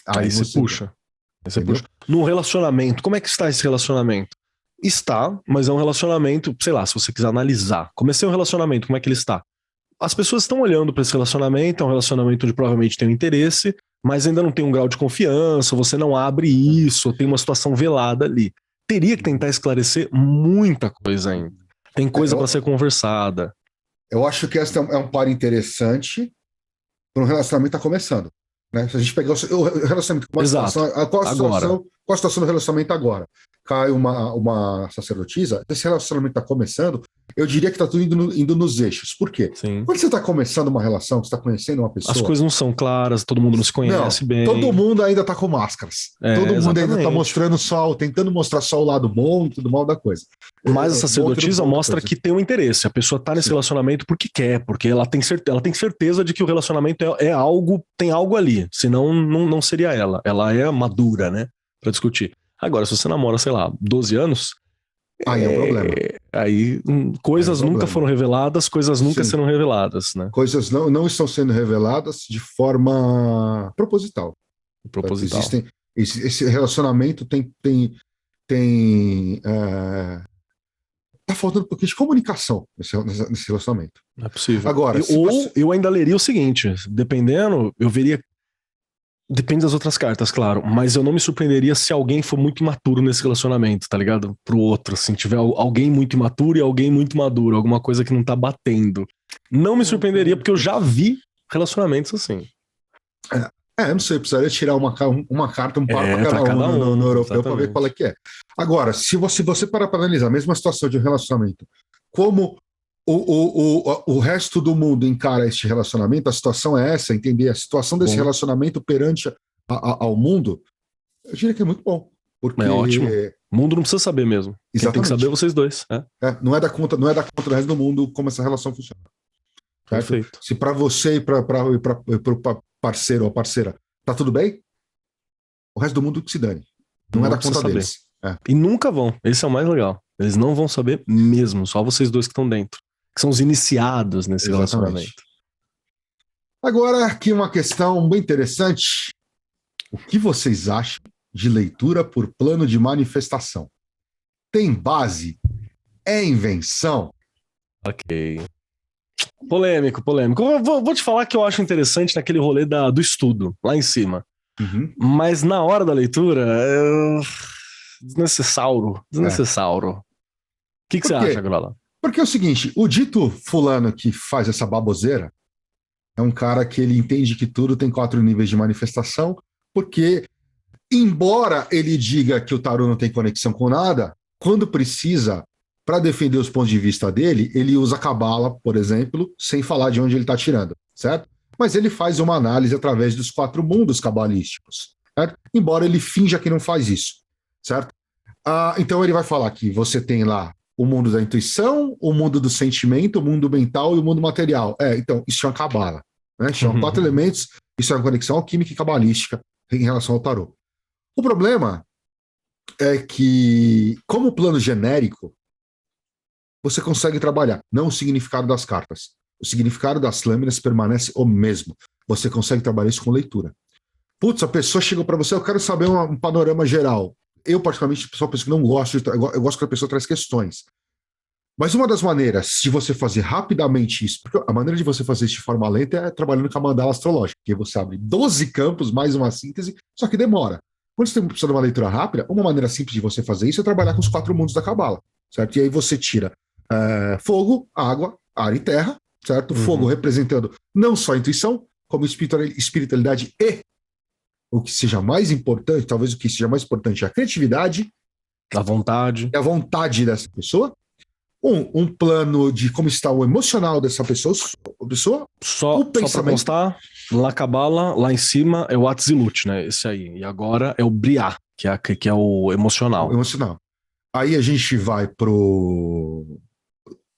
Aí você puxa. No relacionamento, como é que está esse relacionamento? Está, mas é um relacionamento, sei lá, se você quiser analisar. Comecei um relacionamento, como é que ele está? As pessoas estão olhando para esse relacionamento, é um relacionamento onde provavelmente tem um interesse, mas ainda não tem um grau de confiança, você não abre isso, tem uma situação velada ali. Teria que tentar esclarecer muita coisa ainda. Tem coisa para ser conversada. Eu acho que esse é um par interessante para um relacionamento que está começando. Né? Se a gente pegar o relacionamento com uma situação, qual a situação do relacionamento agora? Cai uma sacerdotisa, esse relacionamento está começando, eu diria que está tudo indo nos eixos. Por quê? Sim. Quando você está começando uma relação, você está conhecendo uma pessoa... As coisas não são claras, todo mundo não se conhece bem. Todo mundo ainda está com máscaras. Todo mundo ainda está mostrando só, tentando mostrar só o lado bom e tudo mal da coisa. Mas a sacerdotisa mostra que tem um interesse. A pessoa está nesse relacionamento porque quer, porque ela tem certeza de que o relacionamento é algo, tem algo ali. Senão não seria ela. Ela é madura, né? Para discutir. Agora, se você namora, sei lá, 12 anos... Aí é um problema. Aí coisas nunca foram reveladas, coisas nunca serão reveladas, né? Coisas não estão sendo reveladas de forma proposital. Esse relacionamento tá faltando um pouquinho de comunicação nesse relacionamento. Não é possível. Agora, eu ainda leria o seguinte, dependendo, eu veria... Depende das outras cartas, claro. Mas eu não me surpreenderia se alguém for muito imaturo nesse relacionamento, tá ligado? Pro outro, assim, tiver alguém muito imaturo e alguém muito maduro, alguma coisa que não tá batendo. Não me surpreenderia, porque eu já vi relacionamentos assim. Não sei, precisaria tirar uma carta, um par para cada um no europeu para ver qual é que é. Agora, se você parar para analisar a mesma situação de um relacionamento, como o resto do mundo encara este relacionamento, a situação é essa, entender a situação desse relacionamento perante ao mundo, eu diria que é muito bom. Porque... É ótimo. O mundo não precisa saber mesmo. Quem tem que saber é vocês dois. Não é da conta do resto do mundo como essa relação funciona. Perfeito. Se para você e para o parceiro ou parceira tá tudo bem, o resto do mundo que se dane. Não é da conta deles. E nunca vão. Esse é o mais legal. Eles não vão saber mesmo. Só vocês dois que estão dentro. Que são os iniciados nesse relacionamento. Agora, aqui uma questão bem interessante. O que vocês acham de leitura por plano de manifestação? Tem base? É invenção? Ok. Polêmico. Vou te falar que eu acho interessante naquele rolê do estudo, lá em cima. Uhum. Mas na hora da leitura, desnecessário. O que você acha, Grola? Porque é o seguinte, o dito fulano que faz essa baboseira é um cara que ele entende que tudo tem 4 níveis de manifestação, porque, embora ele diga que o tarô não tem conexão com nada, quando precisa, para defender os pontos de vista dele, ele usa a cabala, por exemplo, sem falar de onde ele está tirando, certo? Mas ele faz uma análise através dos 4 mundos cabalísticos, certo? Embora ele finja que não faz isso, certo? Então ele vai falar que você tem lá o mundo da intuição, o mundo do sentimento, o mundo mental e o mundo material. Então, isso é uma cabala. Né? São 4 elementos, isso é uma conexão alquímica e cabalística em relação ao tarô. O problema é que, como plano genérico, você consegue trabalhar, não o significado das cartas. O significado das lâminas permanece o mesmo. Você consegue trabalhar isso com leitura. Putz, a pessoa chegou para você, eu quero saber um panorama geral. Eu, particularmente, sou uma pessoa que não gosto, eu gosto que a pessoa traz questões. Mas uma das maneiras de você fazer rapidamente isso, porque a maneira de você fazer isso de forma lenta é trabalhando com a mandala astrológica, que você abre 12 campos, mais uma síntese, só que demora. Quando você precisa de uma leitura rápida, uma maneira simples de você fazer isso é trabalhar com os 4 mundos da cabala, certo? E aí você tira fogo, água, ar e terra, certo? Fogo representando não só a intuição, como espiritualidade e o que seja mais importante, talvez o que seja mais importante é a criatividade, A vontade. É a vontade dessa pessoa. Um plano de como está o emocional dessa pessoa, Só para constar, lá Kabbalah, lá em cima é o Atzilut, né? Esse aí. E agora é o Briah, que é o emocional. O emocional. Aí a gente vai do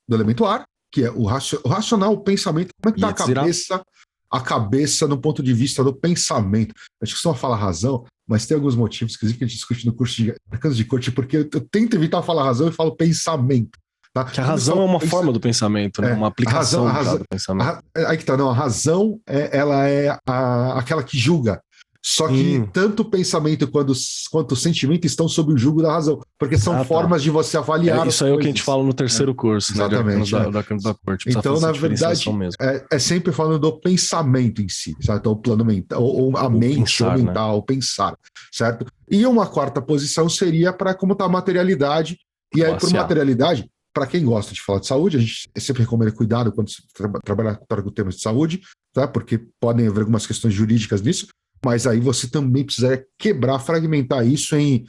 elemento ar, que é o racional, o pensamento. Como é que está a cabeça no ponto de vista do pensamento? A gente costuma falar razão, mas tem alguns motivos, inclusive, que a gente discute no curso de Arcanos de Corte, porque eu tento evitar falar razão e falo pensamento. Tá? Que a razão é uma forma do pensamento, né? Uma aplicação do pensamento. Aí que tá, não, a razão ela é aquela que julga. Só que tanto o pensamento quanto o sentimento estão sob o jugo da razão, porque são formas de você avaliar. Isso aí é o que a gente fala no terceiro curso, exatamente, né? Da corte. Então, na verdade, é sempre falando do pensamento em si, certo? Então, o plano mental, ou a mente, pensar, ou mental, né? Pensar, certo? E uma quarta posição seria para como está a materialidade, e aí, por materialidade, para quem gosta de falar de saúde, a gente sempre recomenda cuidado quando se trabalhar com temas de saúde, tá? Porque podem haver algumas questões jurídicas nisso, mas aí você também precisa quebrar, fragmentar isso em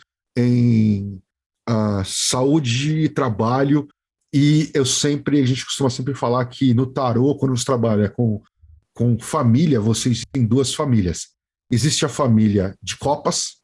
saúde, trabalho, e a gente costuma sempre falar que no tarô, quando você trabalha com família, você tem duas famílias. Existe a família de copas,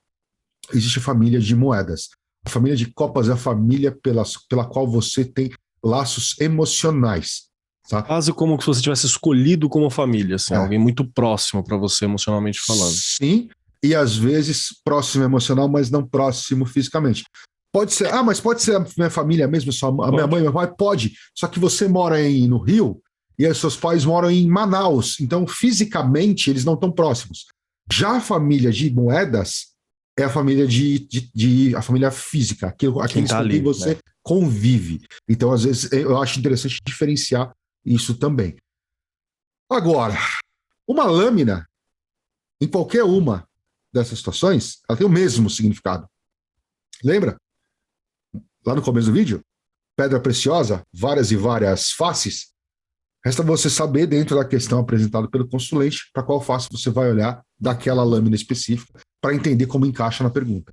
existe a família de moedas. A família de copas é a família pela qual você tem laços emocionais. Tá? Quase como se você tivesse escolhido como família, assim, alguém muito próximo para você emocionalmente falando. Sim, e às vezes próximo emocional, mas não próximo fisicamente. Pode ser, mas pode ser a minha família mesmo, a minha mãe, meu pai, pode. Só que você mora no Rio e os seus pais moram em Manaus, então fisicamente eles não estão próximos. Já a família de moedas é a família a família física, aqueles com quem você convive. Então, às vezes, eu acho interessante diferenciar isso também. Agora, uma lâmina, em qualquer uma dessas situações, ela tem o mesmo significado. Lembra? Lá no começo do vídeo, pedra preciosa, várias e várias faces. Resta você saber, dentro da questão apresentada pelo consulente, para qual face você vai olhar daquela lâmina específica, para entender como encaixa na pergunta.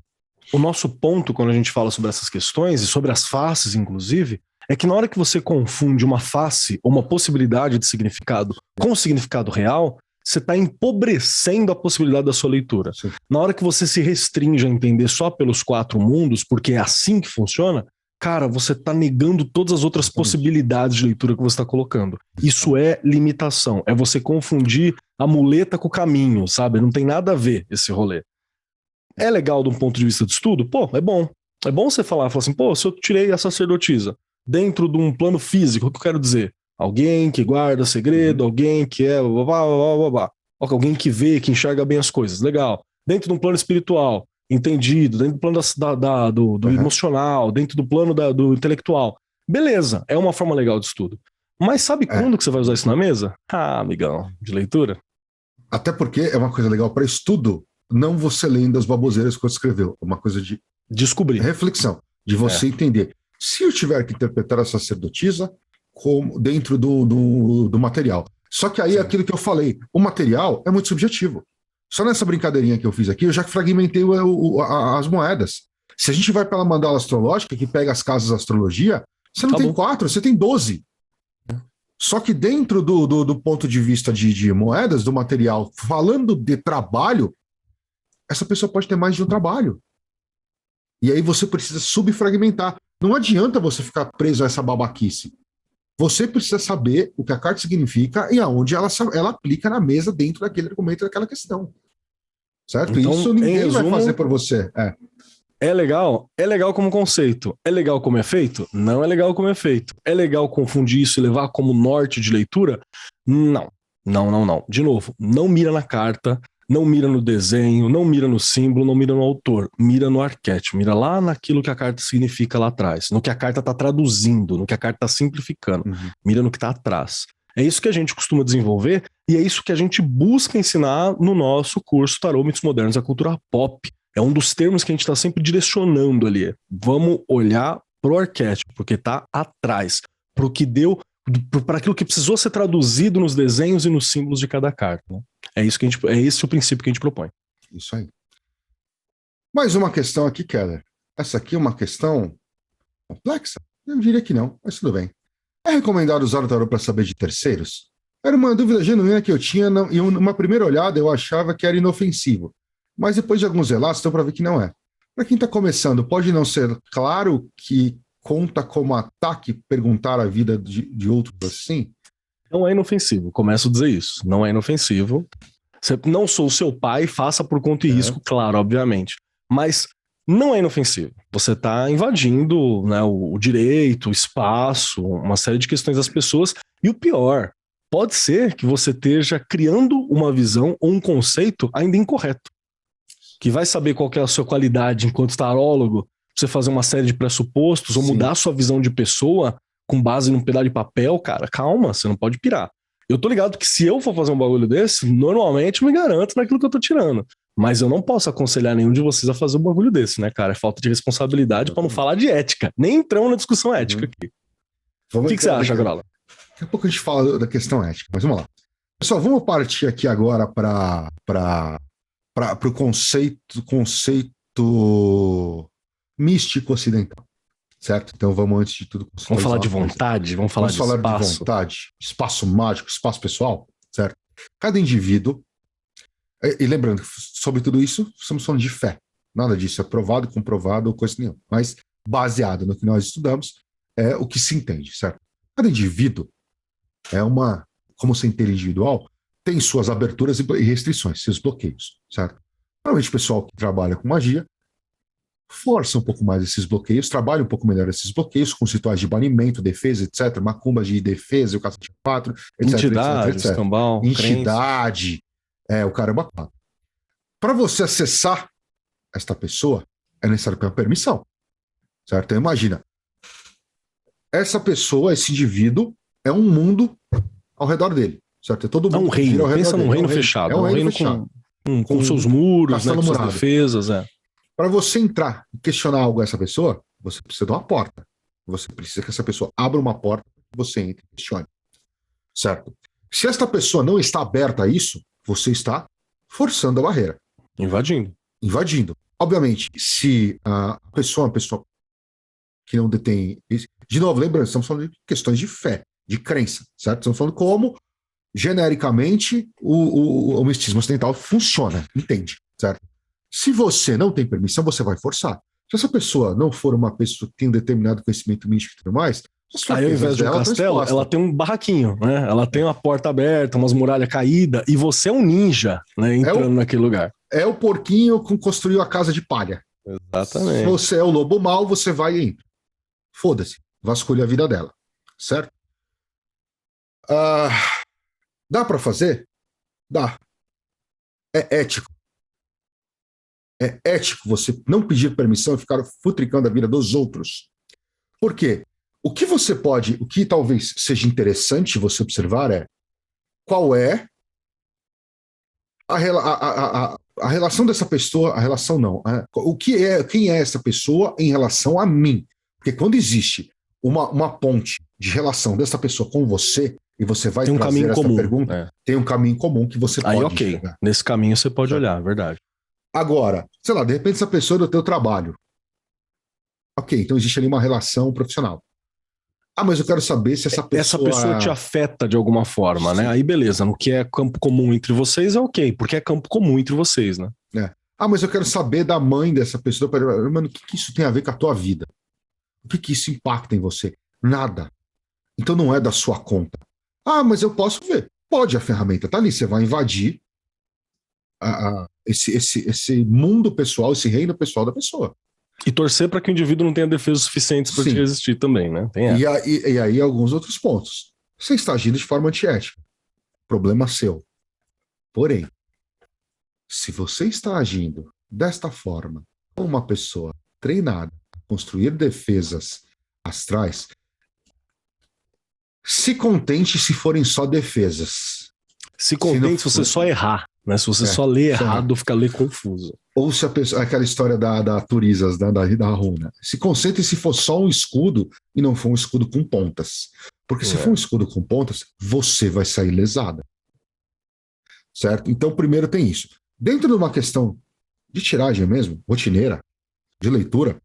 O nosso ponto, quando a gente fala sobre essas questões, e sobre as faces, inclusive, é que na hora que você confunde uma face ou uma possibilidade de significado com o significado real, você está empobrecendo a possibilidade da sua leitura. Sim. Na hora que você se restringe a entender só pelos 4 mundos, porque é assim que funciona, cara, você está negando todas as outras possibilidades de leitura que você está colocando. Isso é limitação, é você confundir a muleta com o caminho, sabe? Não tem nada a ver esse rolê. É legal de um ponto de vista de estudo? Pô, é bom. É bom você falar assim, pô, se eu tirei a sacerdotisa dentro de um plano físico, o que eu quero dizer? Alguém que guarda segredo, alguém que é alguém que vê, que enxerga bem as coisas, legal. Dentro de um plano espiritual, entendido, dentro do plano do emocional, dentro do plano do intelectual. Beleza, é uma forma legal de estudo. Mas sabe quando que você vai usar isso na mesa? Amigão, de leitura. Até porque é uma coisa legal para estudo, não você lendo as baboseiras que você escreveu, é uma coisa de descobrir, reflexão, de você entender. Se eu tiver que interpretar a sacerdotisa dentro do material. Só que aí é aquilo que eu falei, o material é muito subjetivo. Só nessa brincadeirinha que eu fiz aqui, eu já fragmentei as moedas. Se a gente vai pela mandala astrológica, que pega as casas da astrologia, você não tem 4, você tem 12. Só que dentro do ponto de vista de moedas, do material, falando de trabalho, essa pessoa pode ter mais de um trabalho. E aí você precisa subfragmentar. Não adianta você ficar preso a essa babaquice. Você precisa saber o que a carta significa e aonde ela aplica na mesa dentro daquele argumento, daquela questão. Certo? Então, isso ninguém vai fazer por você. É legal como conceito. É legal como é feito? Não é legal como é feito. É legal confundir isso e levar como norte de leitura? Não. De novo, não mira na carta, não mira no desenho, não mira no símbolo, não mira no autor. Mira no arquétipo, mira lá naquilo que a carta significa lá atrás, no que a carta está traduzindo, no que a carta está simplificando. Mira no que está atrás. É isso que a gente costuma desenvolver e é isso que a gente busca ensinar no nosso curso Tarô, Mitos Modernos, a Cultura Pop. É um dos termos que a gente está sempre direcionando ali. Vamos olhar pro arquétipo, porque está atrás, pro que deu, para aquilo que precisou ser traduzido nos desenhos e nos símbolos de cada carta. Né? É esse o princípio que a gente propõe. Isso aí. Mais uma questão aqui, Keller. essa aqui é uma questão complexa? Eu diria que não, mas tudo bem. É recomendado usar o tarô para saber de terceiros? Era uma dúvida genuína que eu tinha, e uma primeira olhada eu achava que era inofensivo, mas depois de alguns relatos deu para ver que não é. Para quem está começando, pode não ser claro que conta como ataque perguntar a vida de outros assim? Não é inofensivo, começo a dizer isso. Não é inofensivo. Você não sou seu pai, faça por conta e risco, claro, obviamente. Mas não é inofensivo. Você está invadindo, né, o direito, o espaço, uma série de questões das pessoas. E o pior, pode ser que você esteja criando uma visão ou um conceito ainda incorreto. Que vai saber qual que é a sua qualidade enquanto tarólogo, você fazer uma série de pressupostos ou mudar a sua visão de pessoa com base num pedaço de papel, cara, calma, você não pode pirar. Eu tô ligado que se eu for fazer um bagulho desse, normalmente eu me garanto naquilo que eu tô tirando. Mas eu não posso aconselhar nenhum de vocês a fazer um bagulho desse, né, cara? É falta de responsabilidade pra não falar de ética. Nem entramos na discussão ética aqui. O que você acha, Grola? Daqui a pouco a gente fala da questão ética, mas vamos lá. Pessoal, vamos partir aqui agora para o conceito místico ocidental, certo? Então vamos, antes de tudo... Vamos falar de vontade, vamos falar de vontade, espaço mágico, espaço pessoal, certo? Cada indivíduo, e lembrando, sobre tudo isso, estamos falando de fé. Nada disso é provado, comprovado ou coisa nenhuma, mas baseado no que nós estudamos, é o que se entende, certo? Cada indivíduo como ser individual, tem suas aberturas e restrições, seus bloqueios, certo? Normalmente o pessoal que trabalha com magia força um pouco mais esses bloqueios, trabalha um pouco melhor esses bloqueios, com rituais de banimento, defesa, etc., macumbas de defesa, o cacete 4, etc. Entidade, etc. escambau, entidade, o caramba 4. Para você acessar esta pessoa, é necessário ter uma permissão, certo? Então imagina, essa pessoa, esse indivíduo, é um mundo ao redor dele, certo? É todo mundo. É um reino, pensa num reino fechado. É um reino fechado. Com seus muros, né, com suas defesas, Para você entrar e questionar algo a essa pessoa, você precisa de uma porta. Você precisa que essa pessoa abra uma porta e você entre e questione. Certo? Se esta pessoa não está aberta a isso, você está forçando a barreira. Invadindo. Obviamente, se a pessoa é uma pessoa que não detém... De novo, lembrando, estamos falando de questões de fé, de crença, certo? Estamos falando como, genericamente, o misticismo ocidental funciona, entende, certo? Se você não tem permissão, você vai forçar. Se essa pessoa não for uma pessoa que tem um determinado conhecimento místico e tudo mais, aí ao invés de um castelo, ela tem um barraquinho, né? Ela tem uma porta aberta, umas muralhas caídas, e você é um ninja, né, entrando naquele lugar. É o porquinho que construiu a casa de palha. Exatamente. Se você é o lobo mau, você vai e entra. Foda-se, vasculha a vida dela, certo? Dá para fazer? Dá. É ético. É ético você não pedir permissão e ficar futricando a vida dos outros. Por quê? O que talvez seja interessante você observar é qual é a relação dessa pessoa, quem é essa pessoa em relação a mim? Porque quando existe uma ponte de relação dessa pessoa com você, e você vai trazer essa pergunta, tem um caminho comum que você pode enxergar. Nesse caminho você pode olhar, verdade. Agora, sei lá, de repente essa pessoa é do teu trabalho. Ok, então existe ali uma relação profissional. Mas eu quero saber se essa pessoa te afeta de alguma forma, né? Aí beleza, no que é campo comum entre vocês é ok, porque é campo comum entre vocês, né? Mas eu quero saber da mãe dessa pessoa. Mano, o que isso tem a ver com a tua vida? O que isso impacta em você? Nada. Então não é da sua conta. Mas eu posso ver. Pode, a ferramenta tá ali, você vai invadir esse mundo pessoal, esse reino pessoal da pessoa. E torcer para que o indivíduo não tenha defesas suficientes para te resistir também, né? E aí alguns outros pontos. Você está agindo de forma antiética. Problema seu. Porém, se você está agindo desta forma, como uma pessoa treinada a construir defesas astrais, se contente se forem só defesas. Se contente se você só errar. Né? Se você só lê errado, fica ler confuso. Ou se a pessoa, aquela história da Turisas, da runa. Se concentre se for só um escudo e não for um escudo com pontas. Porque se for um escudo com pontas, você vai sair lesada. Certo? Então, primeiro tem isso. Dentro de uma questão de tiragem mesmo, rotineira, de leitura,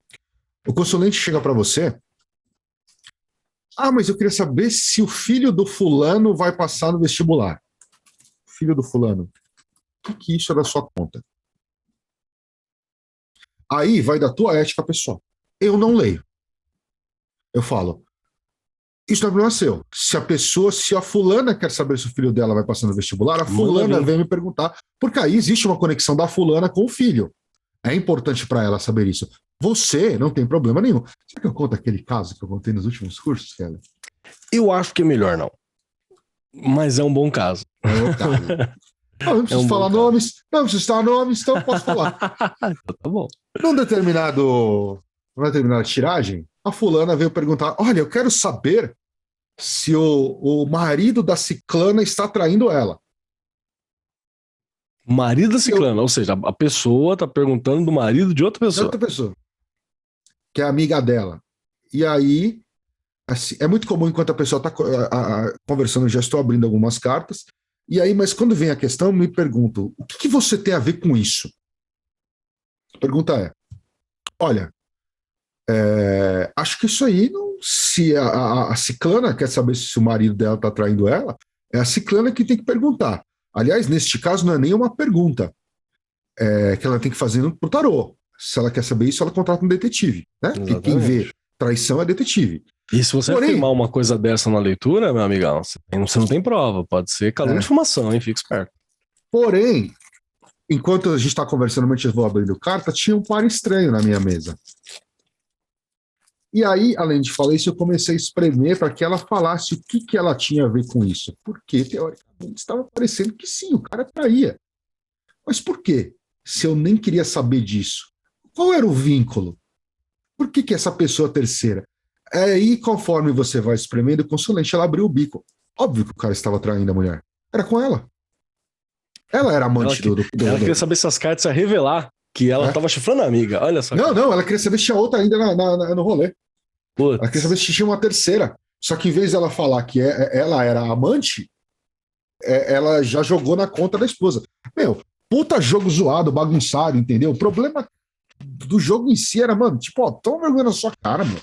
O consulente chega para você, mas eu queria saber se o filho do fulano vai passar no vestibular. Filho do fulano, o que isso é da sua conta? Aí vai da tua ética pessoal. Eu não leio. Eu falo, isso não é problema seu. Se a fulana quer saber se o filho dela vai passar no vestibular, a fulana vem me perguntar, porque aí existe uma conexão da fulana com o filho. É importante para ela saber isso. Você não tem problema nenhum. Será que eu conto aquele caso que eu contei nos últimos cursos, Kelly? Eu acho que é melhor não. Mas é um bom caso. É um bom caso. Não preciso falar nomes, não preciso citar nomes, então posso falar. Então tá bom. Numa determinada tiragem, a fulana veio perguntar, olha, eu quero saber se o marido da ciclana está traindo ela. Marido da ciclana, ou seja, a pessoa está perguntando do marido de outra pessoa. De outra pessoa. Que é amiga dela. E aí, assim, é muito comum enquanto a pessoa está conversando, eu já estou abrindo algumas cartas, e aí, mas quando vem a questão, me pergunto, o que você tem a ver com isso? A pergunta é, olha, acho que isso aí, não, se a ciclana quer saber se o marido dela está traindo ela, é a ciclana que tem que perguntar. Aliás, neste caso, não é nem uma pergunta que ela tem que fazer no tarô. Se ela quer saber isso, ela contrata um detetive. Né? E quem vê traição é detetive. E se você afirmar uma coisa dessa na leitura, meu amigão, você não tem prova. Pode ser calúnia de difamação, hein? Fica esperto. Porém, enquanto a gente está conversando, eu vou abrindo carta, tinha um par estranho na minha mesa. E aí, além de falar isso, eu comecei a espremer para que ela falasse o que ela tinha a ver com isso. Porque, teoricamente, estava parecendo que sim, o cara traía. Mas por quê? Se eu nem queria saber disso. Qual era o vínculo? Por que essa pessoa terceira? E conforme você vai espremendo, o consulente, ela abriu o bico. Óbvio que o cara estava traindo a mulher. Era com ela. Ela era amante do Ela queria saber se as cartas iam revelar que ela estava chifrando a amiga. Olha só. Não, ela queria saber se tinha outra ainda no rolê. Putz. Ela queria saber se tinha uma terceira. Só que em vez dela falar que ela era amante, ela já jogou na conta da esposa. Puta jogo zoado, bagunçado, entendeu? O problema do jogo em si era, mano, tipo, toma vergonha na sua cara, mano.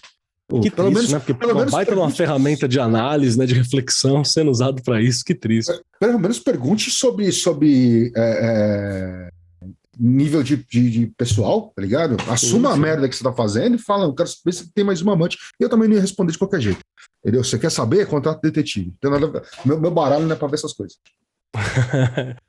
Que pelo triste, menos, né? Porque pelo menos baita uma ferramenta de análise, né, de reflexão sendo usado para isso, que triste. Pelo menos pergunte sobre nível de pessoal, tá ligado? Assuma a merda que você tá fazendo e fala, eu quero saber se tem mais uma amante. E eu também não ia responder de qualquer jeito. Entendeu? Você quer saber? Contrato detetive. Meu baralho não é pra ver essas coisas.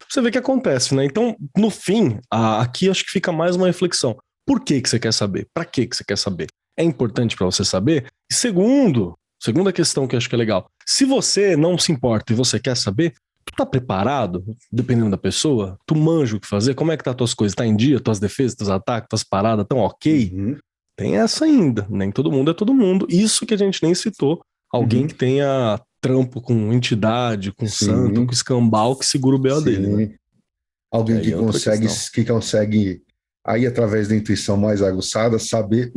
Você vê o que acontece, né? Então, no fim, aqui acho que fica mais uma reflexão. Por que você quer saber? Pra que você quer saber? É importante para você saber? E segunda questão que eu acho que é legal. Se você não se importa e você quer saber, tu tá preparado? Dependendo da pessoa? Tu manja o que fazer? Como é que tá as tuas coisas? Tá em dia? Tuas defesas, teus ataques, tuas paradas tão ok? Uhum. Tem essa ainda. Nem todo mundo é todo mundo. Isso que a gente nem citou. Alguém que tenha trampo com entidade, com santo, com escambau que segura o B.O. dele. Né? Alguém que consegue, aí através da intuição mais aguçada, saber...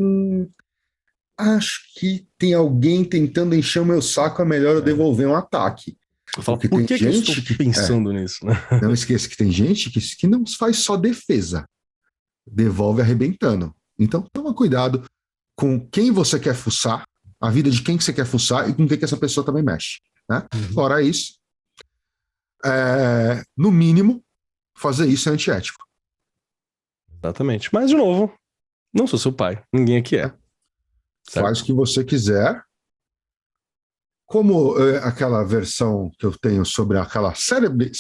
acho que tem alguém tentando encher o meu saco, é melhor eu devolver um ataque. Eu falo, por que eu estou pensando nisso? Né? Não esqueça que tem gente que não faz só defesa, devolve arrebentando. Então toma cuidado com quem você quer fuçar, a vida de quem que você quer fuçar e com quem que essa pessoa também mexe. Né? Fora isso, no mínimo, fazer isso é antiético. Exatamente. Mas, de novo, não sou seu pai. Ninguém aqui é. Certo? Faz o que você quiser. Como aquela versão que eu tenho sobre aquela célebre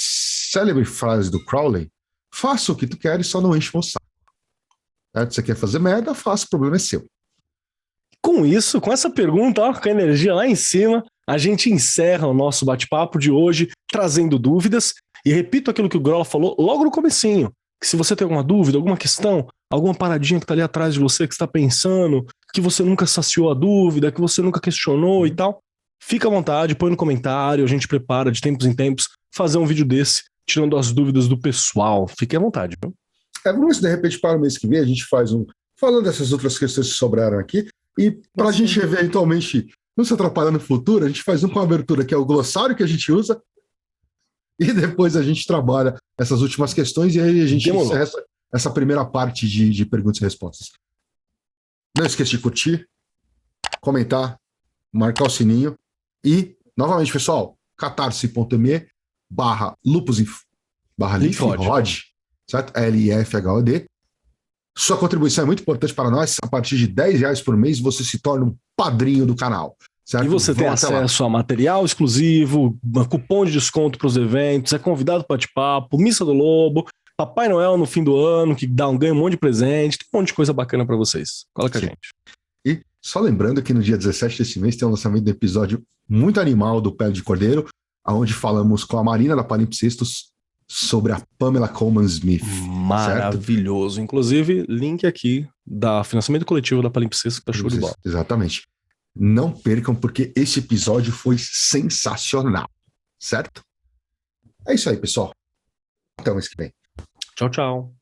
frase do Crowley, faça o que tu queres, só não enche o saco. Você quer fazer merda, faça, o problema é seu. Com isso, com essa pergunta, com a energia lá em cima, a gente encerra o nosso bate-papo de hoje, trazendo dúvidas. E repito aquilo que o Grola falou logo no comecinho, que se você tem alguma dúvida, alguma questão, alguma paradinha que tá ali atrás de você, que você tá pensando, que você nunca saciou a dúvida, que você nunca questionou e tal, fica à vontade, põe no comentário, a gente prepara de tempos em tempos fazer um vídeo desse, tirando as dúvidas do pessoal. Fique à vontade, viu? Vamos ver se de repente para o mês que vem a gente faz falando dessas outras questões que sobraram aqui, e para a gente eventualmente não se atrapalhar no futuro, a gente faz com a abertura, que é o glossário que a gente usa, e depois a gente trabalha essas últimas questões, e aí a gente encerra essa primeira parte de perguntas e respostas. Não esqueça de curtir, comentar, marcar o sininho e, novamente, pessoal, catarse.me/lupus/lifrod, certo? LIFHOD. Sua contribuição é muito importante para nós. A partir de R$10 por mês, você se torna um padrinho do canal. Certo? E você tem acesso a material exclusivo, cupom de desconto para os eventos, é convidado para bate-papo, Missa do Lobo, Papai Noel no fim do ano, que ganha um monte de presente, tem um monte de coisa bacana para vocês. Cola com a gente. E só lembrando que no dia 17 desse mês tem o lançamento do episódio muito animal do Pele de Cordeiro, onde falamos com a Marina da Palimpsestos sobre a Pamela Colman Smith. Maravilhoso. Certo? Inclusive, link aqui da financiamento coletivo da Palimpsestos, que tá show de bola. Exatamente. Não percam, porque esse episódio foi sensacional. Certo? É isso aí, pessoal. Até o mês que vem. Tchau, tchau.